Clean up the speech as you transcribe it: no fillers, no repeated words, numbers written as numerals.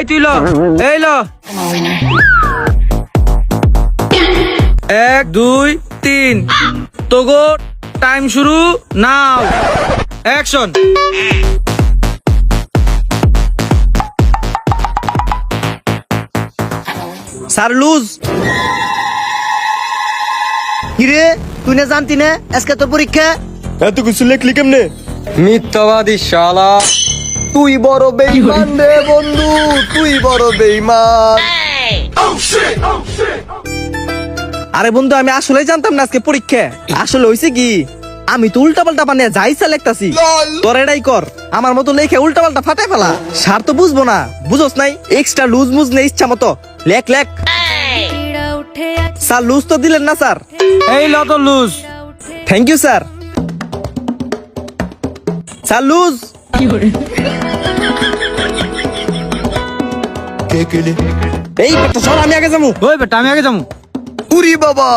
এই তুই ল, এই ল। 1 2 3 তোগো টাইম শুরু নাও। অ্যাকশন। Sir loose. কিরে তুই না জানতি না আজকে তোর পরীক্ষা? এত কিছু লেখলি কেমনে? মিথ্যাবাদী শালা। তুই বড় বেঈমান রে বন্ধু, তুই বড় বেঈমান। আরে বন্ধু আমি আসলে জানতাম না আজকে পরীক্ষা। আসলে হইছে কি আমি তো উল্টা পাল্টা বানিয়ে যাইছা লেখতাছি। তোর এটাই কর, আমার মতো লেখে উল্টা পাল্টা ফাটাই ফেলা। স্যার তো বুঝবো না, বুঝোস নাই? এক্সট্রা লুজ মুজ নেই ইচ্ছা মতো লেখ লেখ। স্যার লুজ তো দিলেন না স্যার? এই ল তো loose. Thank you sir. Sir loose. এই বেটা সর, আমি আগে যাবো। ওই বেটা আমি আগে যাবো। উরি বাবা